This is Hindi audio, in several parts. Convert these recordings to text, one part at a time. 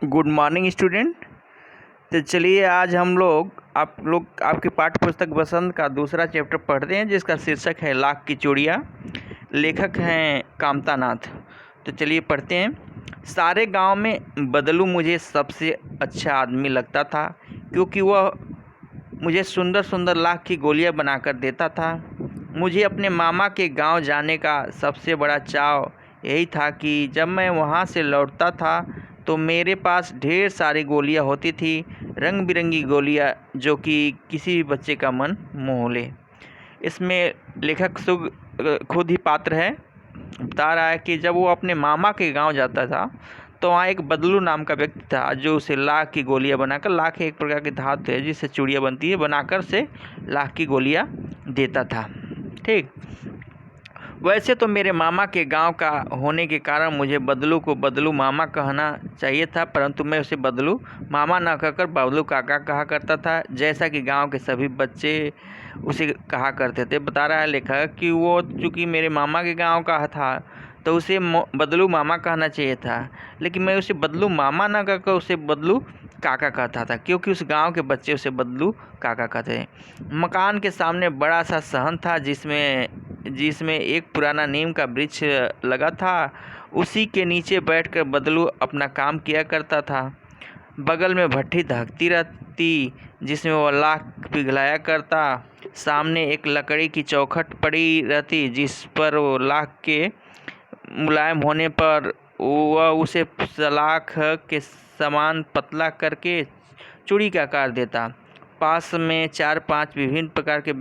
Good morning student. तो चलिए आज हम लोग आपकी पाठ्य पुस्तक बसंत का दूसरा चैप्टर पढ़ते हैं, जिसका शीर्षक है लाख की चूड़ियाँ। लेखक हैं कामता नाथ। तो चलिए पढ़ते हैं। सारे गांव में बदलू मुझे सबसे अच्छा आदमी लगता था, क्योंकि वह मुझे सुंदर सुंदर लाख की गोलियां बनाकर देता था। मुझे अपने मामा के गांव जाने का सबसे बड़ा चाव यही था कि जब मैं वहां से लौटता था तो मेरे पास ढेर सारी गोलियां होती थी, रंग बिरंगी गोलियां जो कि किसी भी बच्चे का मन मोह ले। इसमें लेखक खुद ही पात्र है, बता रहा है कि जब वो अपने मामा के गांव जाता था तो वहाँ एक बदलू नाम का व्यक्ति था जो उसे लाख की गोलियां बनाकर, लाख एक प्रकार की धातु है जिससे चूड़ियाँ बनती है, बनाकर से लाख की गोलियां देता था। ठीक, वैसे तो मेरे मामा के गांव का होने के कारण मुझे बदलू को बदलू मामा कहना चाहिए था, परंतु मैं उसे बदलू मामा न कहकर बबलू काका कहा करता था, जैसा कि गांव के सभी बच्चे उसे कहा करते थे। बता रहा है लेखक कि वो चूँकि मेरे मामा के गांव का था तो उसे बदलू मामा कहना चाहिए था, लेकिन मैं उसे बदलू मामा न कहकर उसे बदलू काका कहता था, क्योंकि उस गांव के बच्चे उसे बदलू काका कहते हैं। मकान के सामने बड़ा सा सहन था जिसमें एक पुराना नीम का वृक्ष लगा था। उसी के नीचे बैठकर बदलू अपना काम किया करता था। बगल में भट्ठी धकती रहती जिसमें वह लाख पिघलाया करता। सामने एक लकड़ी की चौखट पड़ी रहती जिस पर वो लाख के मुलायम होने पर वह उसे सलाख के समान पतला करके चूड़ी का आकार देता। पास में 4-5 विभिन्न प्रकार के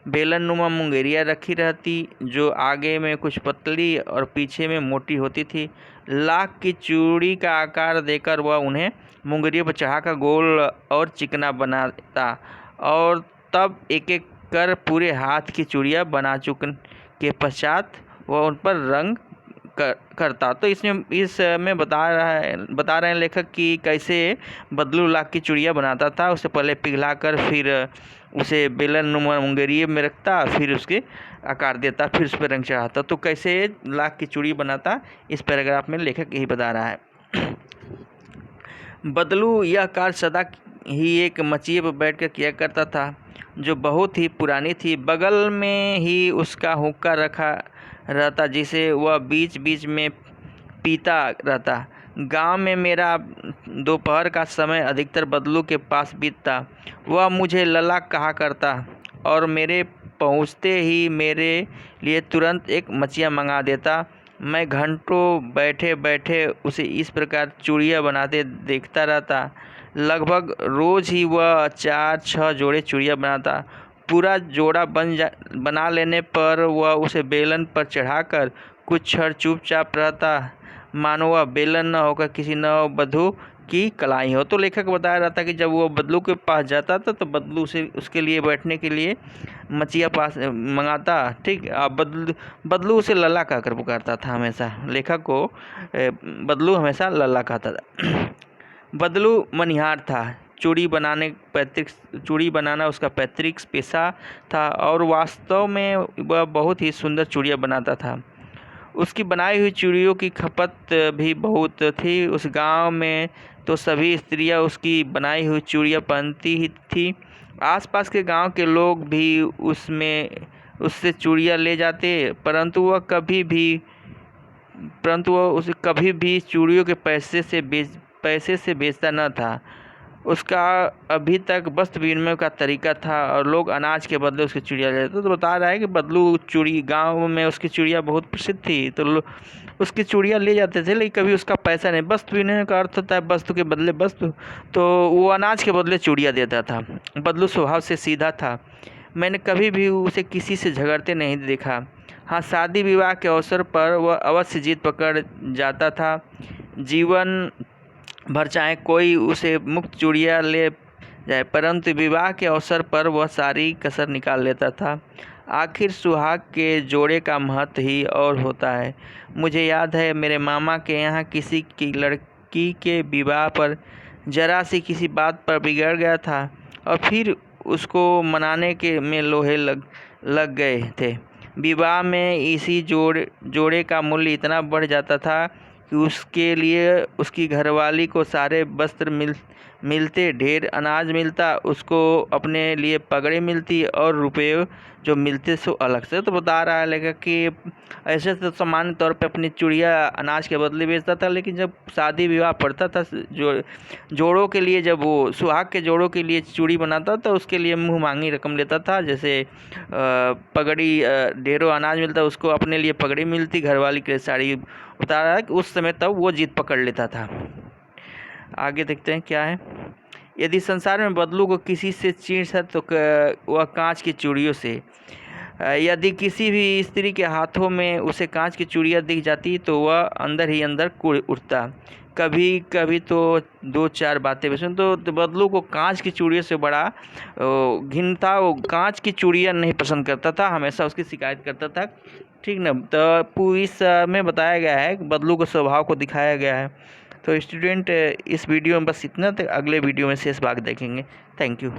बेलन नुमा मुंगेरियाँ रखी रहती, जो आगे में कुछ पतली और पीछे में मोटी होती थी। लाख की चूड़ी का आकार देकर वह उन्हें मुंगेरियों पर चढ़ाकर गोल और चिकना बनाता और तब एक एक कर पूरे हाथ की चूड़ियाँ बना चुकने के पश्चात वह उन पर रंग करता। तो इसमें बता रहे हैं लेखक कि कैसे बदलू लाख की चूड़ियाँ बनाता था। उसे पहले पिघला कर फिर उसे बेलन नुमा मुंगेरिये में रखता, फिर उसके आकार देता, फिर उस पर रंग चढ़ाता। तो कैसे लाख की चूड़ी बनाता, इस पैराग्राफ में लेखक यही बता रहा है। बदलू यह कार्य सदा ही एक मचिए पर बैठकर किया करता था, जो बहुत ही पुरानी थी। बगल में ही उसका हुक्का रखा रहता, जिसे वह बीच बीच में पीता रहता। गांव में मेरा दोपहर का समय अधिकतर बदलू के पास बीतता। वह मुझे लला कहा करता और मेरे पहुंचते ही मेरे लिए तुरंत एक मचिया मंगा देता। मैं घंटों बैठे बैठे उसे इस प्रकार चूड़ियाँ बनाते देखता रहता। लगभग रोज़ ही वह 4-6 जोड़े चूड़ियाँ बनाता। पूरा जोड़ा बना लेने पर वह उसे बेलन पर चढ़ाकर कुछ क्षण चुपचाप रहता, मानो वह बेलन न होकर किसी नववधू की कलाई हो। तो लेखक बता रहा था कि जब वो बदलू के पास जाता था तो बदलू से उसके लिए बैठने के लिए मचिया पास मंगाता। ठीक, बदलू उसे लल्ला कहकर पुकारता था हमेशा। लेखक को बदलू हमेशा लल्ला कहता था। बदलू मनिहार था। चूड़ी बनाना उसका पैतृक पेशा था और वास्तव में वह बहुत ही सुंदर चूड़ियाँ बनाता था। उसकी बनाई हुई चूड़ियों की खपत भी बहुत थी। उस गांव में तो सभी स्त्रियां उसकी बनाई हुई चूड़ियाँ पहनती ही थी। आसपास के गांव के लोग भी उससे चूड़ियाँ ले जाते, परंतु वह उसे कभी भी चूड़ियों के पैसे से बेचता न था। उसका अभी तक वस्त्र विनिमय का तरीका था और लोग अनाज के बदले उसकी चूड़ियाँ लेते थे। तो बता रहा है कि बदलू चूड़ी गांव में उसकी चूड़ियाँ बहुत प्रसिद्ध थी, तो उसकी चूड़ियाँ ले जाते थे, लेकिन कभी उसका पैसा नहीं। वस्त्र विनिमय का अर्थ होता है वस्तु के बदले वस्तु, तो वो अनाज के बदले चूड़ियाँ देता था। बदलू स्वभाव से सीधा था। मैंने कभी भी उसे किसी से झगड़ते नहीं देखा। हाँ, शादी विवाह के अवसर पर वह अवश्य जीत पकड़ जाता था। जीवन भर चाहे कोई उसे मुफ्त चूड़ियाँ ले जाए, परंतु विवाह के अवसर पर वह सारी कसर निकाल लेता था। आखिर सुहाग के जोड़े का महत्व ही और होता है। मुझे याद है मेरे मामा के यहाँ किसी की लड़की के विवाह पर जरा सी किसी बात पर बिगड़ गया था और फिर उसको मनाने के में लोहे लग गए थे। विवाह में इसी जोड़े का मूल्य इतना बढ़ जाता था कि उसके लिए उसकी घरवाली को सारे वस्त्र मिलते, ढेर अनाज मिलता, उसको अपने लिए पगड़ी मिलती और रुपये जो मिलते सो अलग से। तो बता रहा है लेखक कि ऐसे तो सामान्य तौर पे अपनी चूड़िया अनाज के बदले बेचता था, लेकिन जब शादी विवाह पड़ता था, जो जोड़ों के लिए, जब वो सुहाग के जोड़ों के लिए चूड़ी बनाता तो उसके लिए मुँह मांगी रकम लेता था। जैसे पगड़ी, ढेरों अनाज मिलता, उसको अपने लिए पगड़ी मिलती, घरवाली के लिए साड़ी। बता रहा है कि उस समय तब वो जीत पकड़ लेता था। आगे देखते हैं क्या है। यदि संसार में बदलू को किसी से चीड़ है तो वह कांच की चूड़ियों से। यदि किसी भी स्त्री के हाथों में उसे कांच की चूड़ियाँ दिख जाती तो वह अंदर ही अंदर कूद उठता। कभी कभी तो दो चार बातें भी सुन। तो बदलू को कांच की चूड़ियों से बड़ा घिन था। वो कांच की चूड़ियाँ नहीं पसंद करता था, हमेशा उसकी शिकायत करता था। ठीक ना। तो इस में बताया गया है कि बदलू के स्वभाव को दिखाया गया है। तो स्टूडेंट, इस वीडियो में बस इतना तक। अगले वीडियो में शेष भाग देखेंगे। Thank you.